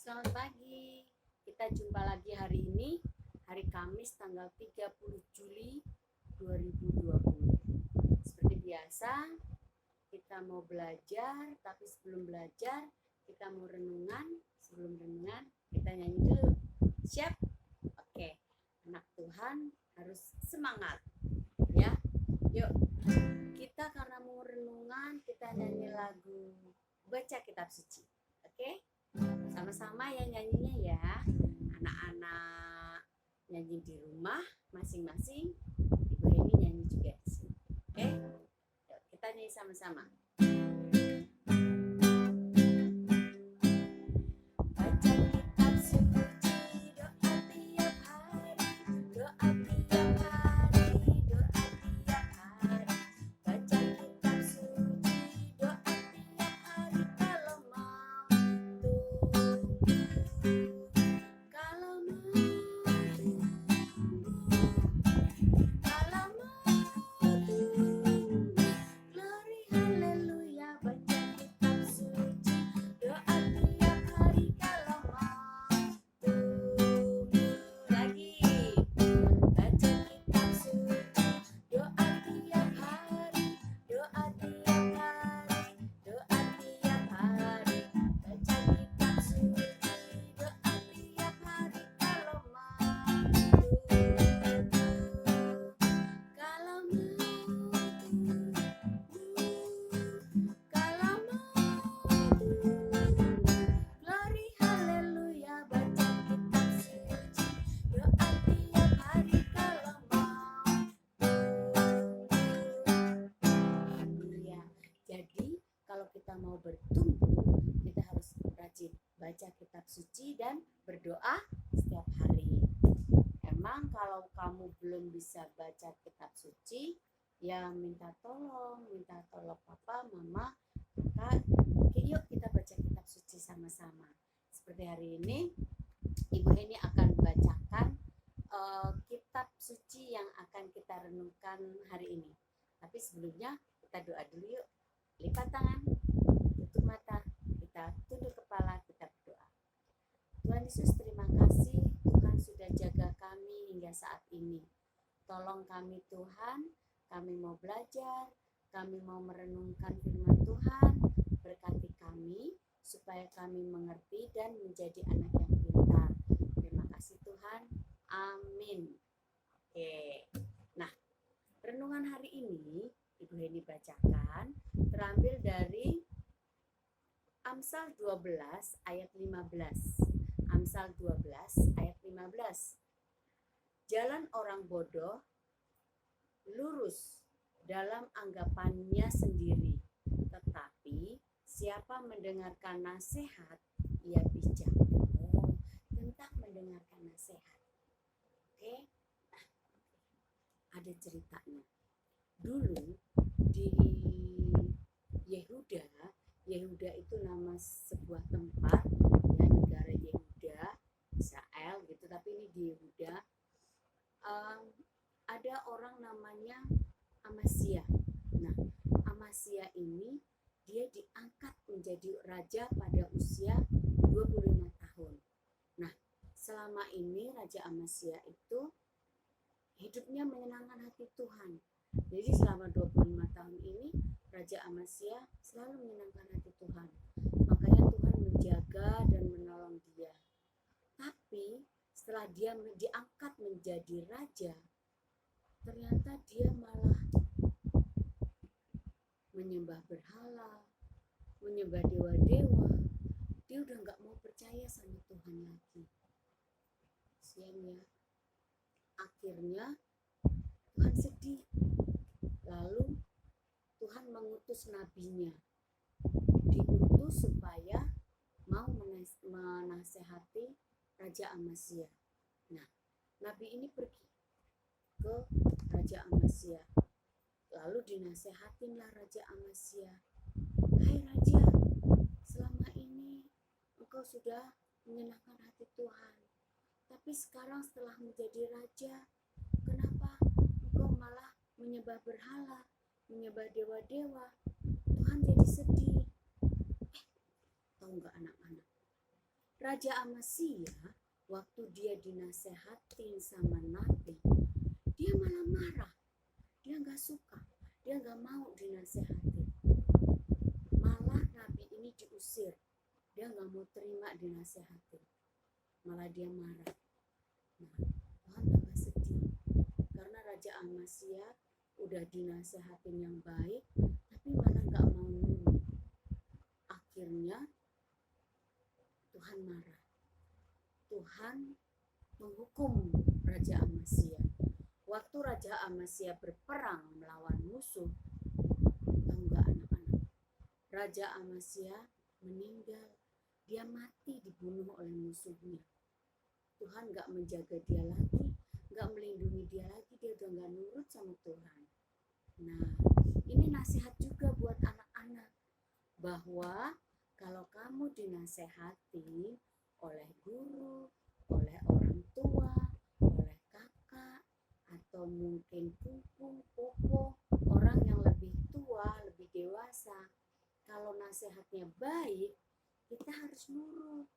Selamat pagi. Kita jumpa lagi hari ini, hari Kamis tanggal 30 Juli 2020. Seperti biasa, kita mau belajar, tapi sebelum belajar, kita mau renungan. Sebelum renungan, kita nyanyi dulu. Siap? Oke. Anak Tuhan harus semangat. Ya. Yuk. Kita karena mau renungan, kita nyanyi lagu Baca Kitab Suci. Oke? Sama-sama ya nyanyinya ya. Anak-anak nyanyi di rumah masing-masing. Ibu Heni nyanyi juga di sini. Oke? Yuk, kita nyanyi sama-sama. Baca kitab suci, doa tiap hari, doa tiap hari, doa tiap hari. Baca kitab suci, doa tiap hari kalau mau tumbuh. Kalau mau tumbuh, kalau mau tumbuh. Glory haleluya, baca kitab suci, doa tiap hari kalau mau tumbuh. Lagi, baca kitab suci, doa tiap hari, doa tiap hari, doa tiap hari. Baca kitab suci, doa tiap hari kalau mau tumbuh. Kalau mau tumbuh, kalau mau tumbuh. Glory haleluya, baca kitab suci, doa tiap hari kalau mau tumbuh. Iya. Jadi kalau kita mau bertumbuh, kita harus rajin baca kitab suci dan berdoa setiap hari. Emang kalau kamu belum bisa baca kitab suci, ya minta tolong papa, mama, kakak. Oke, yuk kita baca kitab suci sama-sama. Seperti hari ini, Ibu Heni akan bacakan kitab suci yang akan kita renungkan hari ini. Tapi sebelumnya kita doa dulu yuk. Lipat tangan, tutup mata, kita tunduk kepala, kita berdoa. Tuhan Yesus, terima kasih Tuhan sudah jaga kami hingga saat ini. Tolong kami Tuhan, kami mau belajar, kami mau merenungkan firman Tuhan. Berkati kami supaya kami mengerti dan menjadi anak yang pintar. Terima kasih Tuhan. Amin. Oke. Nah, renungan hari ini Ibu Heni bacakan terambil dari Amsal 12 ayat 15. Amsal 12 ayat 15. Jalan orang bodoh lurus dalam anggapannya sendiri, tetapi siapa mendengarkan nasihat, ia bijak. Oh, tentang mendengarkan nasihat. Oke. Nah, ada ceritanya. Dulu di Yehuda itu nama sebuah tempat, ya, negara Yehuda, Israel gitu, tapi ini di Yehuda. Ada orang namanya Amasya. Nah, Amasya ini dia diangkat menjadi raja pada usia 25 tahun. Nah, selama ini Raja Amasya itu hidupnya menyenangkan hati Tuhan. Jadi selama 25 tahun ini Raja Amasya selalu menyenangkan hati Tuhan. Makanya Tuhan menjaga dan menolong dia. Tapi setelah dia diangkat menjadi raja, ternyata dia malah menyembah berhala, menyembah dewa-dewa. Dia udah gak mau percaya sama Tuhan lagi. Sian ya. Akhirnya Tuhan sedih. Lalu Tuhan mengutus nabinya. Diutus supaya mau menasehati Raja Amasya. Nah, nabi ini pergi ke Raja Amasya. Lalu dinasehatinlah Raja Amasya. Hai Raja, selama ini engkau sudah menyenangkan hati Tuhan. Tapi sekarang setelah menjadi raja, kenapa engkau malah menyembah berhala, menyembah dewa-dewa? Tuhan jadi sedih. Tahu nggak anak-anak? Raja Amasya waktu dia dinasehatin sama Nabi, dia malah marah. Dia nggak suka, dia nggak mau dinasehatin. Malah Nabi ini diusir, dia nggak mau terima dinasehatin. Malah dia marah. Nah, Tuhan tambah sedih karena Raja Amasya udah dinasehatin yang baik, tapi malah nggak mau nurut. Akhirnya Tuhan marah. Tuhan menghukum Raja Amasya. Waktu Raja Amasya berperang melawan musuh, tahu nggak anak-anak? Raja Amasya meninggal, dia mati dibunuh oleh musuhnya. Tuhan nggak menjaga dia lagi, nggak melindungi dia lagi, dia udah nggak nurut sama Tuhan. Nah, ini nasihat juga buat anak-anak, bahwa kalau kamu dinasehati oleh guru, oleh orang tua, oleh kakak, atau mungkin pupu, popo, orang yang lebih tua, lebih dewasa, kalau nasihatnya baik, kita harus nurut.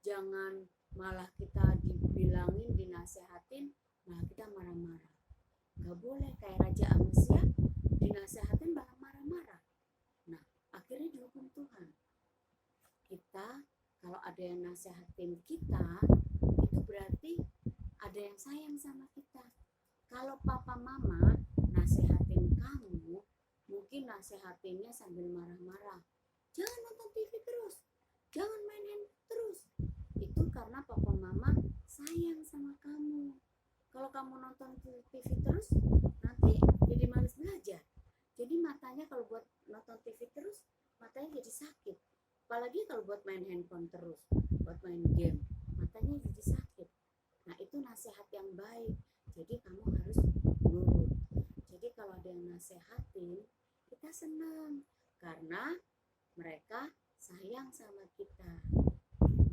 Jangan malah kita dibilangin, dinasehatin, malah kita marah-marah. Gak boleh kayak Raja Amasya, dinasehatin malah marah-marah. Nah, akhirnya dihukum Tuhan. Kita kalau ada yang nasehatin kita, itu berarti ada yang sayang sama kita. Kalau papa mama nasehatin kamu, mungkin nasehatinnya sambil marah-marah. Jangan nonton TV terus, jangan main handphone terus. Itu karena papa mama sayang sama kamu. Kalau kamu nonton TV terus, nanti jadi malas belajar. Jadi matanya kalau buat nonton TV terus, matanya jadi sakit. Apalagi kalau buat main handphone terus, buat main game, matanya jadi sakit. Nah, itu nasihat yang baik. Jadi kamu harus nurut. Jadi kalau ada yang nasehatin, kita senang karena mereka sayang sama kita.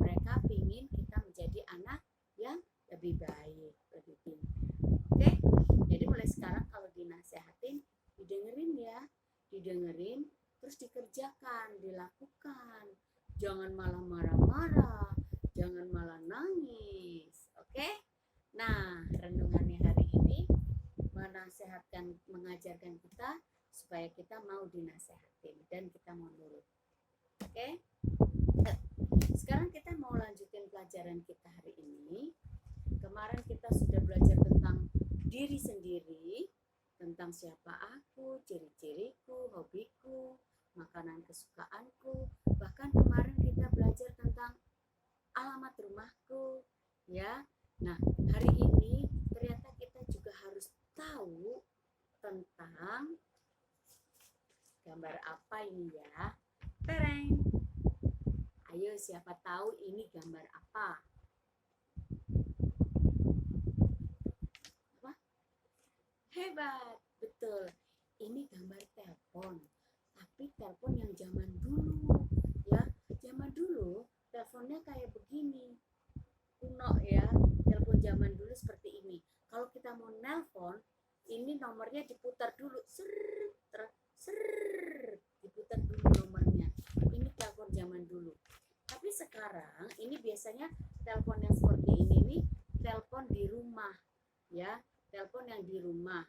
Mereka ingin kita menjadi anak yang lebih baik, lebih pintar. Oke? Jadi mulai sekarang kalau dinasehatin, didengerin ya, didengerin, terus dikerjakan, dilakukan. Jangan malah marah-marah, jangan malah nangis. Oke? Nah, renungannya hari ini menasehatkan, mengajarkan kita supaya kita mau dinasehatin dan kita mau nurut. Oke? Sekarang kita mau lanjutin pelajaran kita hari ini. Kemarin kita sudah belajar tentang diri sendiri, tentang siapa aku, ciri-ciriku, hobiku, makanan kesukaanku. Bahkan kemarin kita belajar tentang alamat rumahku, ya. Nah, hari ini ternyata kita juga harus tahu tentang gambar apa ini ya. Tereng. Ayo, siapa tahu ini gambar apa? Apa? Hebat, betul. Ini gambar telepon. Tapi telepon yang zaman dulu, ya. Zaman dulu teleponnya kayak begini. Kuno ya. Telepon zaman dulu seperti ini. Kalau kita mau nelpon, ini nomornya diputar dulu. Diputar dulu nomornya. Ini telepon zaman dulu. Tapi sekarang ini biasanya telepon yang seperti ini nih, telepon di rumah, ya. Telepon yang di rumah.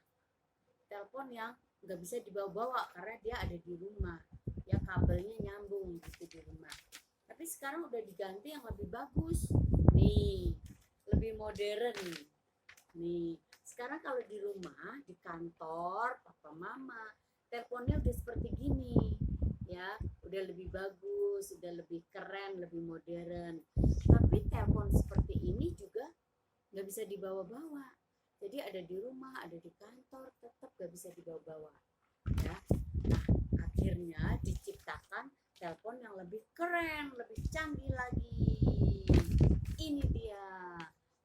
Telepon yang nggak bisa dibawa-bawa karena dia ada di rumah, ya, kabelnya nyambung gitu di rumah. Tapi sekarang udah diganti yang lebih bagus nih, lebih modern nih. Sekarang kalau di rumah, di kantor papa mama, teleponnya udah seperti gini, ya, udah lebih bagus, udah lebih keren, lebih modern. Tapi telepon seperti ini juga nggak bisa dibawa-bawa. Jadi ada di rumah, ada di kantor, tetap gak bisa dibawa-bawa. Ya. Nah, akhirnya diciptakan telepon yang lebih keren, lebih canggih lagi. Ini dia,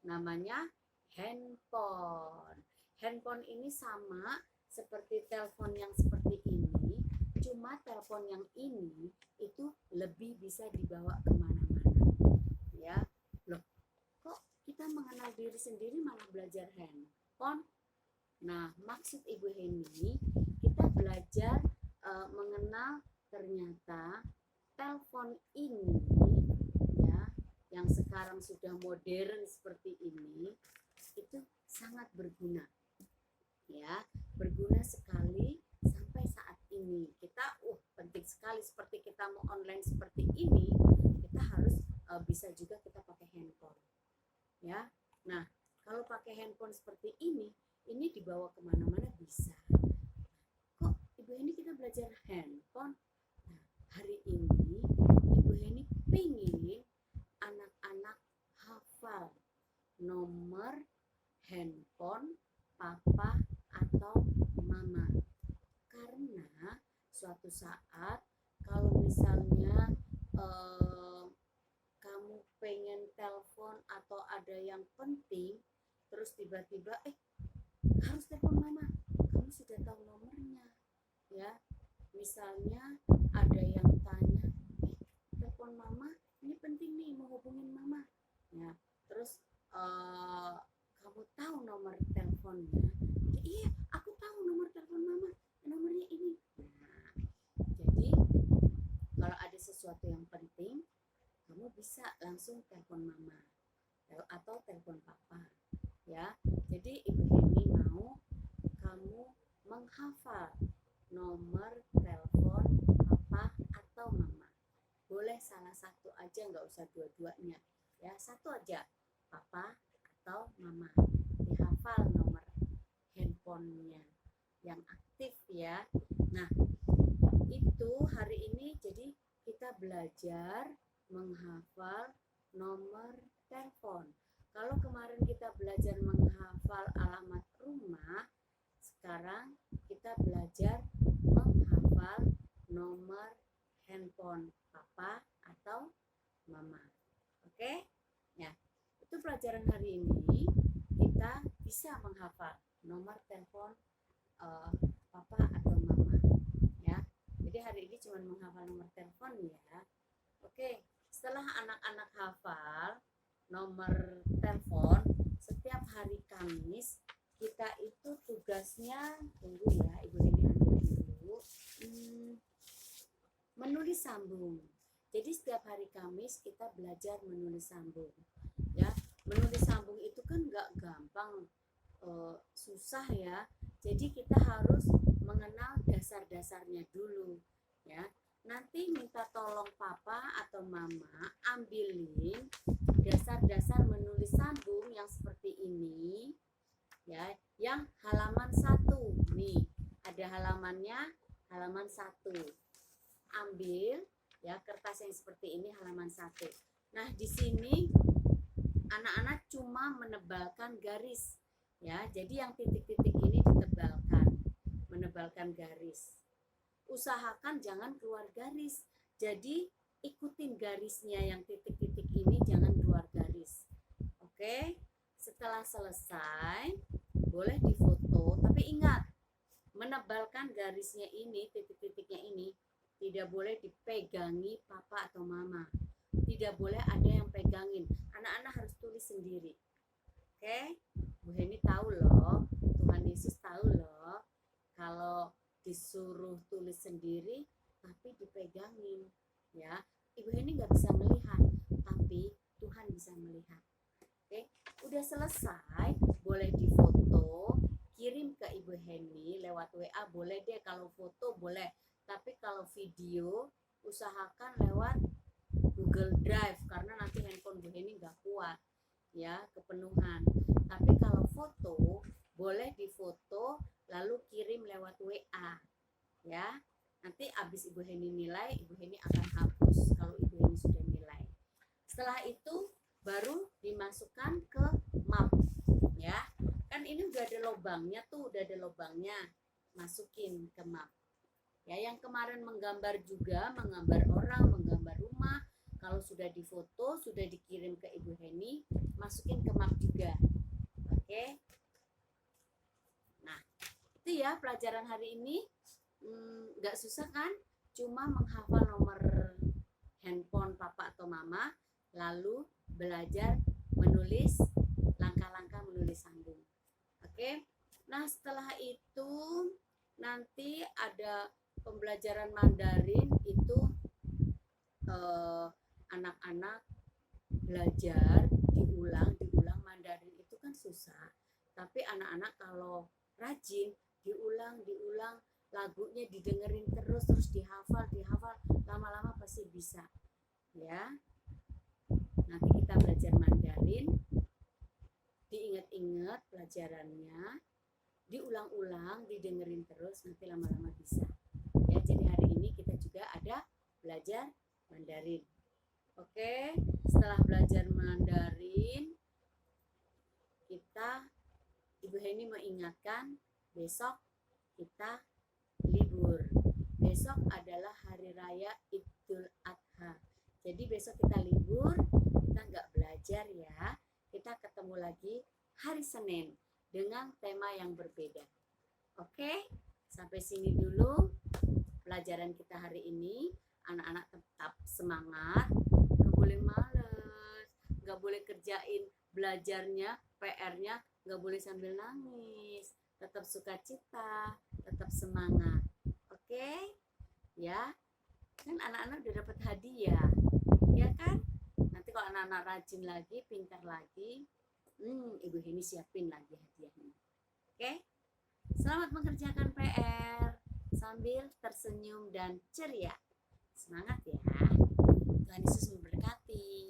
namanya handphone. Handphone ini sama seperti telepon yang seperti ini, cuma telepon yang ini itu lebih bisa dibawa kemana-mana. Ya, loh, kok kita mengenal diri sendiri malah belajar handphone? Nah, maksud Ibu Heni, kita belajar mengenal ternyata telepon ini, ya, yang sudah modern seperti ini itu sangat berguna, ya, berguna sekali sampai saat ini. Kita penting sekali, seperti kita mau online seperti ini, kita harus bisa juga kita pakai handphone, ya. Nah, kalau pakai handphone seperti ini dibawa kemana-mana bisa. Kok Ibu Heni kita belajar handphone? Nah, hari ini Ibu Heni pengen anak-anak hafal nomor handphone papa atau mama, karena suatu saat kalau misalnya kamu pengen telepon atau ada yang penting terus tiba-tiba harus telepon mama, kamu sudah tahu nomornya, ya. Misalnya ada yang tanya, telepon mama, ini penting nih, mau hubungin mama, ya. Terus kamu tahu nomor teleponnya, iya aku tahu nomor telepon mama, nomornya ini. Nah, jadi kalau ada sesuatu yang penting, kamu bisa langsung telepon mama atau telepon papa, ya. Jadi Ibu Heni mau kamu menghafal nomor telepon papa atau mama. Boleh salah satu aja, nggak usah dua-duanya, ya. Satu aja, papa atau mama. Dihafal nomor handphonenya yang aktif, ya. Nah, itu hari ini jadi kita belajar menghafal nomor telepon. Kalau kemarin kita belajar menghafal alamat rumah, sekarang kita belajar menghafal nomor handphone papa atau mama. Oke? Ya. Itu pelajaran hari ini, kita bisa menghafal nomor telepon papa atau mama, ya. Jadi hari ini cuma menghafal nomor telepon, ya. Oke, setelah anak-anak hafal nomor telepon, setiap hari Kamis kita itu tugasnya, tunggu ya, Ibu Heni ambilin dulu, menulis sambung. Jadi setiap hari Kamis kita belajar menulis sambung, ya. Menulis sambung itu kan nggak gampang, susah, ya. Jadi kita harus mengenal dasar-dasarnya dulu, ya. Nanti minta tolong papa atau mama ambilin dasar-dasar menulis sambung yang seperti ini, ya, yang halaman 1 nih, ada halamannya, halaman 1. Ambil, ya, kertas yang seperti ini, halaman 1. Nah, di sini anak-anak cuma menebalkan garis, ya. Jadi yang titik-titik ini ditebalkan, menebalkan garis. Usahakan jangan keluar garis. Jadi ikutin garisnya, yang titik-titik ini jangan keluar garis. Oke? Setelah selesai, boleh difoto, tapi ingat, menebalkan garisnya ini, titik-titiknya ini tidak boleh dipegangi papa atau mama. Tidak boleh ada yang pegangin. Anak-anak harus tulis sendiri. Oke? Bu Heni tahu loh, Tuhan Yesus tahu loh, kalau disuruh tulis sendiri tapi dipegangin, ya. Ibu Heni nggak bisa melihat, tapi Tuhan bisa melihat. Oke, udah selesai, boleh difoto, kirim ke Ibu Heni lewat WA, boleh deh. Kalau foto boleh, tapi kalau video usahakan lewat Google Drive, karena nanti handphone Bu Heni nggak kuat, ya, kepenuhan. Tapi kalau foto boleh difoto lalu kirim lewat WA, ya. Nanti abis Ibu Heni nilai, Ibu Heni akan hapus kalau Ibu Heni sudah nilai. Setelah itu baru dimasukkan ke map, ya. Kan ini udah ada lubangnya tuh, udah ada lubangnya, masukin ke map. Ya, yang kemarin menggambar juga, menggambar orang, menggambar rumah, kalau sudah difoto, sudah dikirim ke Ibu Heni, masukin ke map juga. Oke. Nah, itu ya pelajaran hari ini. Nggak susah kan? Cuma menghafal nomor handphone papa atau mama, lalu belajar menulis, langkah-langkah menulis sambung. Oke. Nah, setelah itu nanti ada pembelajaran Mandarin, itu anak-anak belajar diulang Mandarin itu kan susah, tapi anak-anak kalau rajin diulang lagunya didengerin terus dihafal lama-lama pasti bisa ya. Nanti kita belajar Mandarin, diingat-ingat pelajarannya, diulang-ulang, didengerin terus, nanti lama-lama bisa ya. Jadi hari ini kita juga ada belajar Mandarin. Oke, setelah belajar Mandarin, Ibu Heni mengingatkan besok kita libur. Besok adalah hari raya Idul Adha. Jadi besok kita libur, kita nggak belajar ya. Kita ketemu lagi hari Senin dengan tema yang berbeda. Oke, sampai sini dulu pelajaran kita hari ini. Anak-anak tetap semangat, nggak boleh males, nggak boleh kerjain belajarnya, PR-nya nggak boleh sambil nangis, tetap sukacita, tetap semangat. Oke, ya kan anak-anak udah dapat hadiah, ya kan? Nanti kalau anak-anak rajin lagi, pintar lagi, Ibu Heni siapin lagi hadiahnya. Oke, selamat mengerjakan PR sambil tersenyum dan ceria. Semangat ya. Tuhan Yesus memberkati.